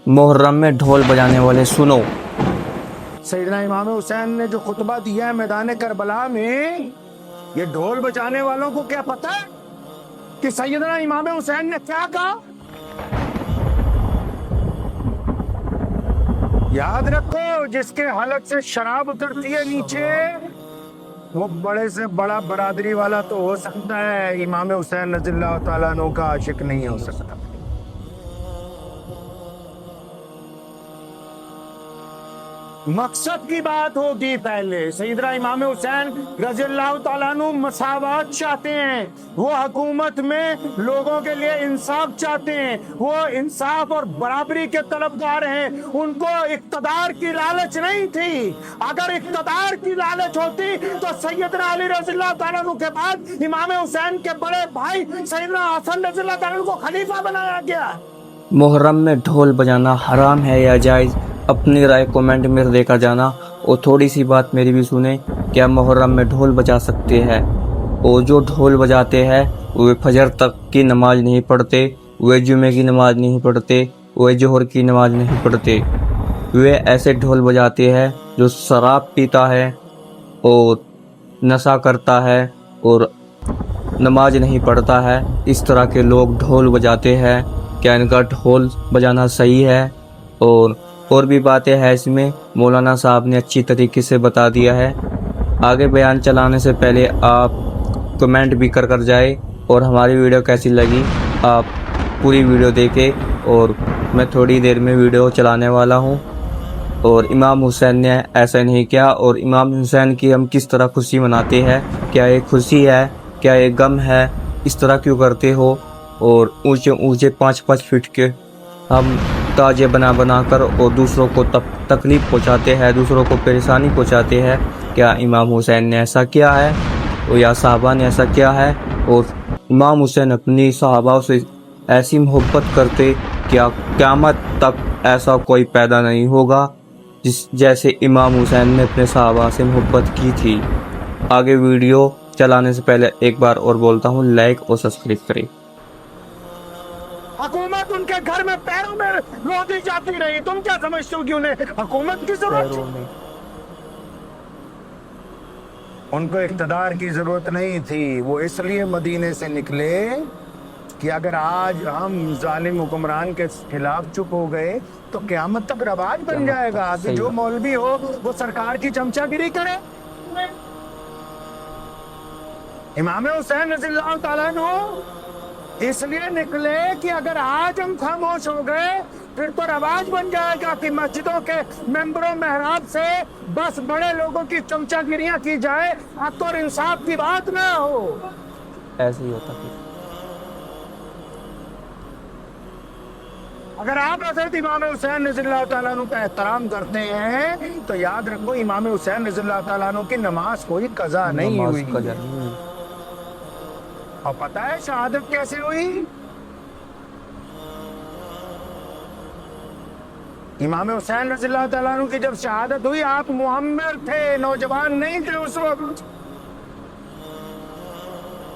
मुहर्रम में ढोल बजाने वाले सुनो। सैयदना इमाम हुसैन ने जो खुतबा दिया है मैदान करबला में, ये ढोल बजाने वालों को क्या पता है कि सैयदना इमाम हुसैन ने क्या कहा? याद रखो, जिसके हलक से शराब उतरती है नीचे, वो बड़े से बड़ा बरादरी वाला तो हो सकता है, इमाम हुसैन रज़ियल्लाहु ताला अन्हु का आशिक नहीं हो सकता। मकसद की बात होगी। पहले सैयदना इमाम हुसैन रज़ियल्लाहु ताला अन्हु मसावत चाहते हैं, वो हुकूमत में लोगों के लिए इंसाफ चाहते हैं, वो इंसाफ और बराबरी के तलबगार हैं। उनको इक़्तिदार की लालच नहीं थी। अगर इक़्तिदार की लालच होती तो सैयदना अली रज़ियल्लाहु ताला अन्हु के बाद इमाम हुसैन के बड़े भाई सैयदना हसन रज़ियल्लाहु ताला अन्हु को खलीफा बनाया गया। मुहर्रम में ढोल बजाना हराम है या जायज़? अपनी राय कमेंट में देकर जाना। और थोड़ी सी बात मेरी भी सुने, क्या मुहर्रम में ढोल बजा सकते हैं? और जो ढोल बजाते हैं वे फजर तक की नमाज नहीं पढ़ते, वे जुमे की नमाज नहीं पढ़ते, वे जोहर की नमाज नहीं पढ़ते। वे ऐसे ढोल बजाते हैं जो शराब पीता है और नशा करता है और नमाज नहीं पढ़ता है। इस तरह के लोग ढोल बजाते हैं। क्या इनका ढोल बजाना सही है? और भी बातें हैं इसमें, मौलाना साहब ने अच्छी तरीके से बता दिया है। आगे बयान चलाने से पहले आप कमेंट भी कर जाए और हमारी वीडियो कैसी लगी आप पूरी वीडियो देखें। और मैं थोड़ी देर में वीडियो चलाने वाला हूँ। और इमाम हुसैन ने ऐसा नहीं किया। और इमाम हुसैन की हम किस तरह खुशी मनाते हैं, क्या ये खुशी है, क्या ये गम है, इस तरह क्यों करते हो? और ऊंचे ऊंचे 5-5 फीट के हम ताजे बना कर और दूसरों को तकलीफ पहुंचाते हैं, दूसरों को परेशानी पहुंचाते हैं। क्या इमाम हुसैन ने ऐसा किया है और या साहबा ने ऐसा किया है? और इमाम हुसैन अपनी साहबा से ऐसी मोहब्बत करते, क्या क़यामत तक ऐसा कोई पैदा नहीं होगा जैसे इमाम हुसैन ने अपने साहबा से मोहब्बत की थी। आगे वीडियो चलाने से पहले एक बार और बोलता हूँ, लाइक और सब्सक्राइब करें। हुकूमत उनके घर में पैरों में रोती जाती रही। तुम क्या समझते हो कि उन्हें हुकूमत की जरूरत थी? उनको इक़्तिदार की जरूरत नहीं थी। वो इसलिए मदीने से निकले कि अगर आज हम जालिम हुक्मरान के खिलाफ चुप हो गए तो क़यामत तक रवाज बन जाएगा कि जो मौलवी हो वो सरकार की चमचागिरी करे। इमाम हुसैन रज़ियल्लाहु ताला अन्हु इसलिए निकले कि अगर आज हम खामोश हो गए फिर तो रवाज बन जाएगा कि मस्जिदों के मेंबरों मेहराब से बस बड़े लोगों की चमचागिरियां की जाए, हक और इंसाफ की बात ना हो। ऐसे ही होता है। अगर आप हज़रत इमाम हुसैन रज़ियल्लाहु ताला अन्हु का एहतराम करते हैं तो याद रखो, इमाम हुसैन रज़ियल्लाहु ताला अन्हु की नमाज कोई कज़ा नहीं हुई। और पता है शहादत कैसे हुई? इमाम हुसैन रज़ियल्लाहु ताला अन्हु की जब शहादत हुई, आप मुअम्मर थे, नौजवान नहीं थे उस वक्त।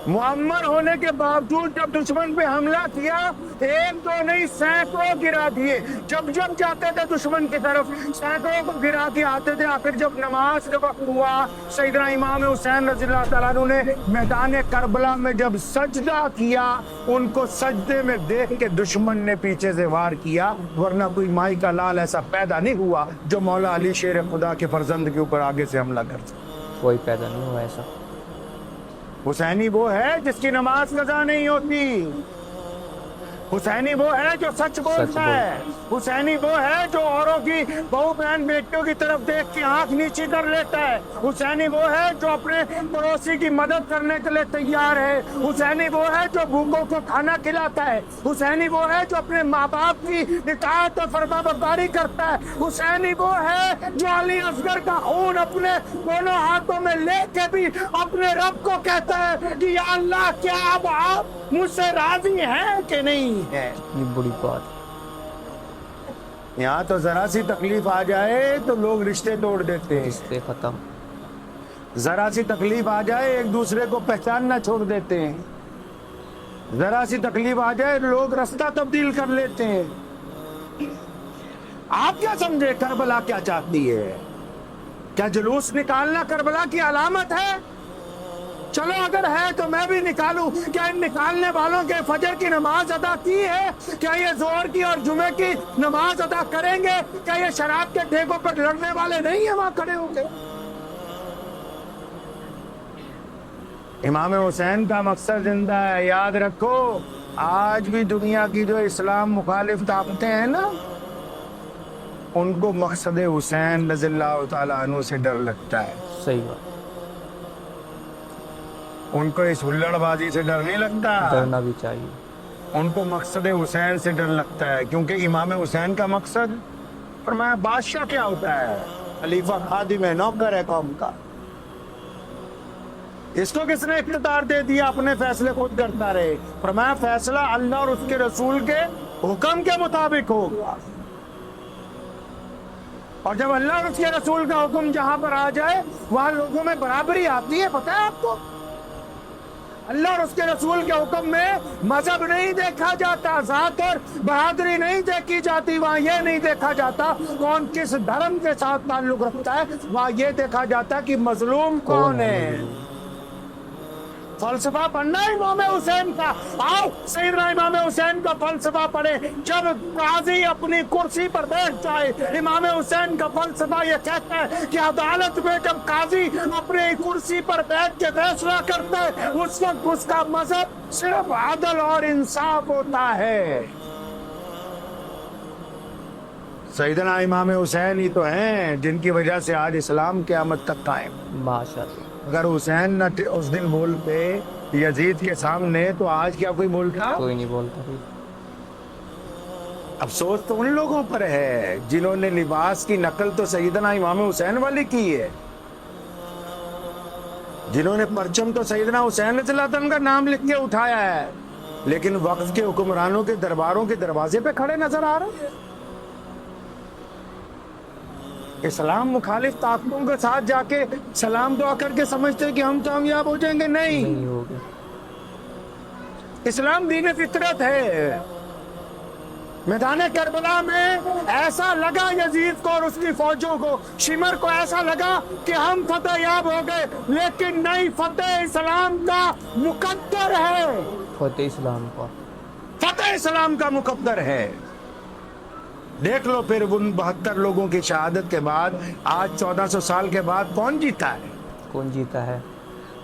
मुअम्मर होने के बावजूद जब दुश्मन पे हमला किया, एक दो नहीं सैकड़ों गिरा दिए। जब जाते थे दुश्मन की तरफ सैकड़ों को गिरा के आते थे। आखिर जब नमाज का वक्त हुआ, सैयदना इमाम हुसैन रज़ियल्लाहु ताला अन्हु ने मैदान करबला में जब सजदा किया, उनको सजदे में देख के दुश्मन ने पीछे से वार किया। वरना कोई माई का लाल ऐसा पैदा नहीं हुआ जो मौला अली शेर खुदा के फर्जंद के ऊपर आगे से हमला कर सके। कोई पैदा नहीं हुआ ऐसा। हुसैनी वो है जिसकी नमाज कज़ा नहीं होती। हुसैनी वो है जो सच बोलता है। हुसैनी वो है जो औरों की बहू बहन बेटियों की तरफ देख के आंख नीची कर लेता है। हुसैनी वो है जो अपने पड़ोसी की मदद करने के लिए तैयार है। हुसैनी वो है जो भूखों को खाना खिलाता है। हुसैनी वो है जो अपने माँ बाप की इताअत और फरमाबरदारी करता है। हुसैनी वो है जो अली असगर का खून अपने दोनों हाथों में लेके भी अपने रब को कहता है कि या अल्लाह, क्या अब आप मुझसे राजी हैं कि नहीं है? ये बड़ी बात। यहाँ तो जरा सी तकलीफ आ जाए तो लोग रिश्ते तोड़ देते हैं। रिश्ते खत्म। जरा सी तकलीफ आ जाए एक दूसरे को पहचानना छोड़ देते हैं। जरा सी तकलीफ आ जाए लोग रास्ता तब्दील कर लेते हैं। आप क्या समझे करबला क्या चाहती है? क्या जुलूस निकालना करबला की अलामत है? चलो अगर है तो मैं भी निकालूं। क्या इन निकालने वालों के फजर की नमाज अदा की है? क्या ये जोहर की और जुमे की नमाज अदा करेंगे? क्या ये शराब के ठेकों पर लड़ने वाले नहीं है वहां खड़े होंगे? इमाम हुसैन का मकसद जिंदा है, याद रखो। आज भी दुनिया की जो इस्लाम मुखालिफ ताकतें हैं ना, उनको मकसद हुसैन रज़ियल्लाहु ताला अन्हु से डर लगता है। सही बात, उनको इस हुल्लड़बाजी से डर नहीं लगता, डरना भी चाहिए। उनको मकसद हुसैन से डर लगता है, क्योंकि इमाम हुसैन का मकसद, फरमाया बादशाह क्या होता है? खलीफा खादिम है, नौकर है कौम का। इसको किसने इख्तियार दे दिया अपने फैसले खुद करता रहे? फरमाया फैसला अल्लाह और उसके रसूल के हुक्म के मुताबिक होगा। और जब अल्लाह और उसके रसूल का हुक्म जहां पर आ जाए वहां लोगों में बराबरी आती है, पता है आपको? अल्लाह और उसके रसूल के हुक्म में मजहब नहीं देखा जाता, जात और बहादुरी नहीं देखी जाती। वहां ये नहीं देखा जाता कौन किस धर्म के साथ ताल्लुक रखता है, वहां ये देखा जाता कि मजलूम कौन है। फलसफा पढ़ना है इमाम हुसैन का। आओ सैयदना इमाम हुसैन का फलसफा पढ़े। जब काजी अपनी कुर्सी पर बैठ जाए, इमाम हुसैन का फलसफा ये कहता है कि अदालत में जब काजी अपनी कुर्सी पर बैठ के फैसला करता है, उस वक्त उसका मजहब सिर्फ अदल और इंसाफ होता है। सैयदना इमाम हुसैन ही तो हैं जिनकी वजह से आज इस्लाम क़यामत तक कायम। माशाअल्लाह। अगर हुसैन न उस दिन बोलते यजीद के सामने, तो आज क्या कोई बोलता? कोई नहीं बोलता भी। अफसोस तो उन लोगों पर है जिन्होंने लिबास की नकल तो सैयदना इमाम हुसैन वाली की है, जिन्होंने परचम तो सैयदना हुसैन रज़ियल्लाहु अन्हु का नाम लिख के उठाया है, लेकिन वक्त के हुक्मरानों के दरबारों के दरवाजे पे खड़े नजर आ रहे हैं। इस्लाम मुखालिफ ताकतों के साथ जाके सलाम दुआ करके समझते कि हम कामयाब हो जाएंगे। नहीं होगा। इस्लाम दीन फितरत है। मैदान करबला में ऐसा लगा यजीद को और उसकी फौजों को, शिमर को ऐसा लगा कि हम फतेह याब हो गए, लेकिन नहीं, फतेह इस्लाम का मुकद्दर है। फतेह इस्लाम का, फतेह इस्लाम का मुकद्दर है। देख लो फिर उन 72 लोगों की शहादत के बाद आज 1400 साल के बाद कौन जीता है? कौन जीता है?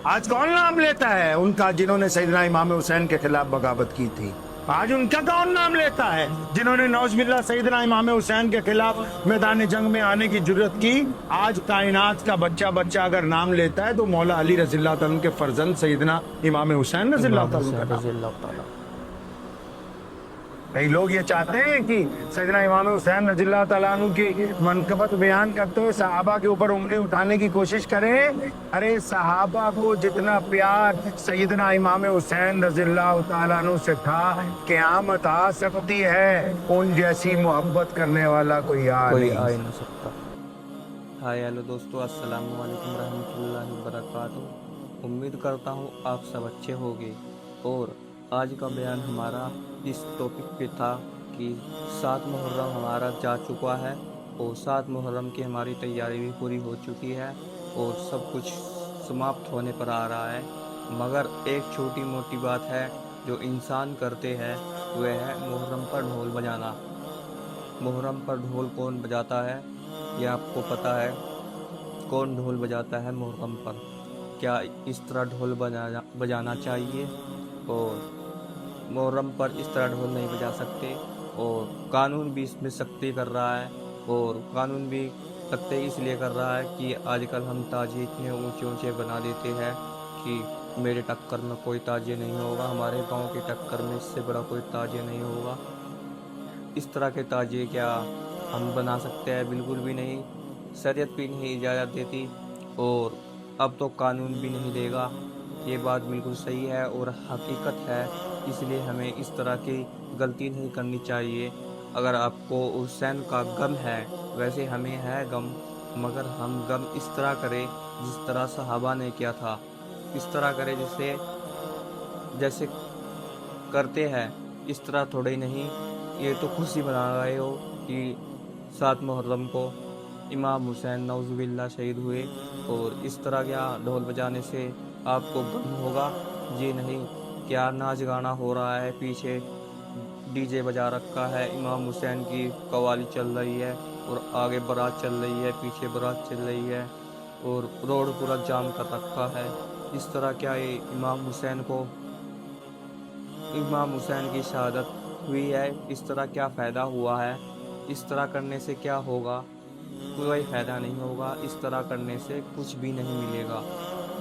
आज कौन नाम लेता है उनका जिन्होंने सैयदना इमाम हुसैन के खिलाफ बगावत की थी? आज उनका कौन नाम लेता है जिन्होंने नौज़बिल्लाह सैयदना इमाम हुसैन के खिलाफ मैदान जंग में आने की जुर्रत की? आज कायनात का बच्चा बच्चा अगर नाम लेता है तो मौला अली रज़ियल्लाहु अन्हु के फर्जंद सैयदना इमाम हुसैन रज़ियल्लाहु अन्हु। कई लोग ये चाहते हैं कि सैयदना इमाम हुसैन रज़ियल्लाहु ताला अन्हु की मनक़बत बयान करते हुए सहाबा के ऊपर उंगली उठाने की कोशिश करें। अरे सहाबा को जितना प्यार सैयदना इमाम हुसैन रज़ियल्लाहु ताला अन्हु से था, क़यामत आ सकती है, उन जैसी मोहब्बत करने वाला कोई आ नहीं सकता। हाय हेलो दोस्तों, अस्सलामु अलैकुम रहमतुल्लाहि व बरकातहू। उम्मीद करता हूँ आप सब अच्छे होंगे। और आज का बयान हमारा इस टॉपिक पे था कि 7 मुहर्रम हमारा जा चुका है और 7 मुहर्रम की हमारी तैयारी भी पूरी हो चुकी है और सब कुछ समाप्त होने पर आ रहा है। मगर एक छोटी मोटी बात है जो इंसान करते हैं, वह है मुहर्रम पर ढोल बजाना। मुहर्रम पर ढोल कौन बजाता है ये आपको पता है? कौन ढोल बजाता है मुहर्रम पर? क्या इस तरह ढोल बजाना चाहिए? और मुहर्रम पर इस तरह ढोल नहीं बजा सकते। और कानून भी इसमें सख्ती कर रहा है, और कानून भी सख्ती इसलिए कर रहा है कि आजकल हम ताजिए इतने ऊंचे ऊंचे बना देते हैं कि मेरे टक्कर में कोई ताजिए नहीं होगा, हमारे गांव के टक्कर में इससे बड़ा कोई ताजिए नहीं होगा। इस तरह के ताजिए क्या हम बना सकते हैं? बिल्कुल भी नहीं। शरीयत भी नहीं इजाज़त देती और अब तो कानून भी नहीं देगा। ये बात बिल्कुल सही है और हकीकत है, इसलिए हमें इस तरह की गलती नहीं करनी चाहिए। अगर आपको हुसैन का गम है, वैसे हमें है गम, मगर हम गम इस तरह करें जिस तरह सहाबा ने किया था। इस तरह करें जैसे करते हैं, इस तरह थोड़े नहीं। ये तो खुशी मना रहे हो कि 7 मुहर्रम को इमाम हुसैन नौजुबिल्ला शहीद हुए। और इस तरह क्या ढोल बजाने से आपको गम होगा? जी नहीं। क्या नाच गाना हो रहा है, पीछे डीजे बजा रखा है, इमाम हुसैन की कव्वाली चल रही है और आगे बारात चल रही है, पीछे बारात चल रही है और रोड पूरा जाम कर रखा है। इस तरह क्या ये इमाम हुसैन की शहादत हुई है? इस तरह क्या फ़ायदा हुआ है? इस तरह करने से क्या होगा? कोई फ़ायदा नहीं होगा। इस तरह करने से कुछ भी नहीं मिलेगा।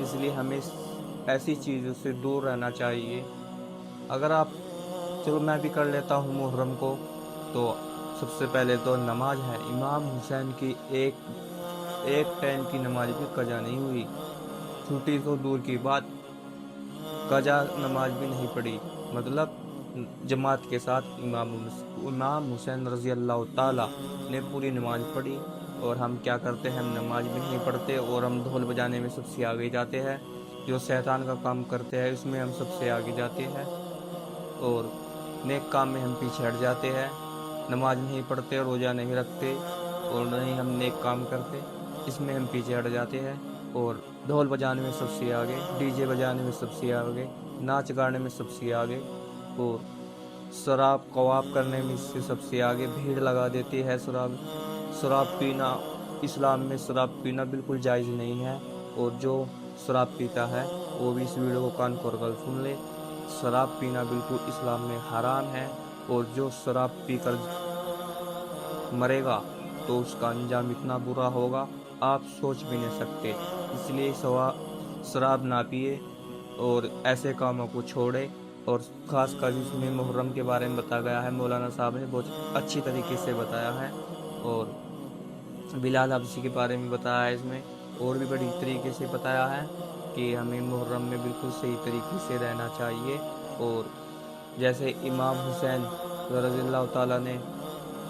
इसलिए हमें ऐसी चीज़ों से दूर रहना चाहिए। अगर आप चलो मैं भी कर लेता हूँ मुहर्रम को, तो सबसे पहले तो नमाज है। इमाम हुसैन की एक टाइम की नमाज भी कज़ा नहीं हुई। छुट्टी तो दूर की बात, कज़ा नमाज भी नहीं पढ़ी। मतलब जमात के साथ इमाम हुसैन रज़ी अल्लाह ताला ने पूरी नमाज पढ़ी। और हम क्या करते हैं, हम नमाज भी नहीं पढ़ते और हम ढोल बजाने में सबसे आगे जाते हैं। जो शैतान का काम करते हैं उसमें हम सबसे आगे जाते हैं और नेक काम में हम पीछे हट जाते हैं। नमाज नहीं पढ़ते, रोज़ा नहीं रखते और न ही हम नेक काम करते, इसमें हम पीछे हट जाते हैं। और ढोल बजाने में सबसे आगे, डीजे बजाने में सबसे आगे, नाच गाने में सबसे आगे और शराब कबाब करने में इससे सबसे आगे भीड़ लगा देती है। शराब पीना, इस्लाम में शराब पीना बिल्कुल जायज़ नहीं है। और जो शराब पीता है वो भी इस वीडियो को कान खोल कर सुन ले। शराब पीना बिल्कुल इस्लाम में हराम है और जो शराब पीकर मरेगा तो उसका अंजाम इतना बुरा होगा आप सोच भी नहीं सकते। इसलिए शराब ना पिए और ऐसे कामों को छोड़े। और ख़ास कर इसमें मुहर्रम के बारे में बताया गया है, मौलाना साहब ने बहुत अच्छी तरीके से बताया है। और बिलाल हबशी के बारे में बताया है इसमें, और भी बड़ी तरीके से बताया है कि हमें मुहर्रम में बिल्कुल सही तरीके से रहना चाहिए। और जैसे इमाम हुसैन रज़ियल्लाहु ताला ने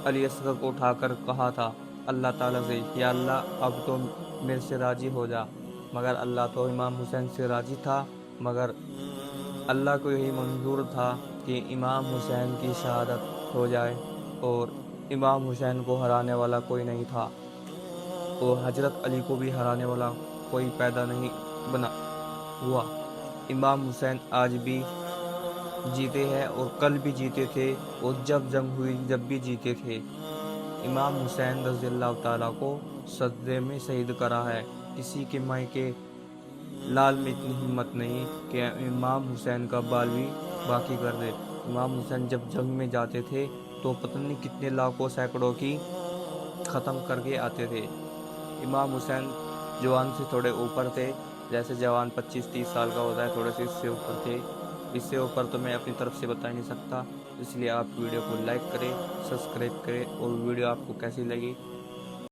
अली असगर को उठाकर कहा था अल्लाह ताला से, या अल्लाह अब तो मेरे से राज़ी हो जा। मगर अल्लाह तो इमाम हुसैन से राज़ी था, मगर अल्लाह को यही मंजूर था कि इमाम हुसैन की शहादत हो जाए और इमाम हुसैन को हराने वाला कोई नहीं था और हजरत अली को भी हराने वाला कोई पैदा नहीं बना हुआ। इमाम हुसैन आज भी जीते हैं और कल भी जीते थे और जब जंग हुई जब भी जीते थे। इमाम हुसैन रज़ियल्लाहु ताला को सजदे में शहीद करा है। किसी के मायके लाल में इतनी हिम्मत नहीं कि इमाम हुसैन का बाल भी बाकी कर दे। इमाम हुसैन जब जंग में जाते थे तो पता नहीं कितने लाखों सैकड़ों की ख़त्म करके आते थे। इमाम हुसैन जवान से थोड़े ऊपर थे, जैसे जवान 25-30 साल का होता है, थोड़े से इससे ऊपर थे। इससे ऊपर तो मैं अपनी तरफ से बता ही नहीं सकता। इसलिए आप वीडियो को लाइक करें, सब्सक्राइब करें और वीडियो आपको कैसी लगी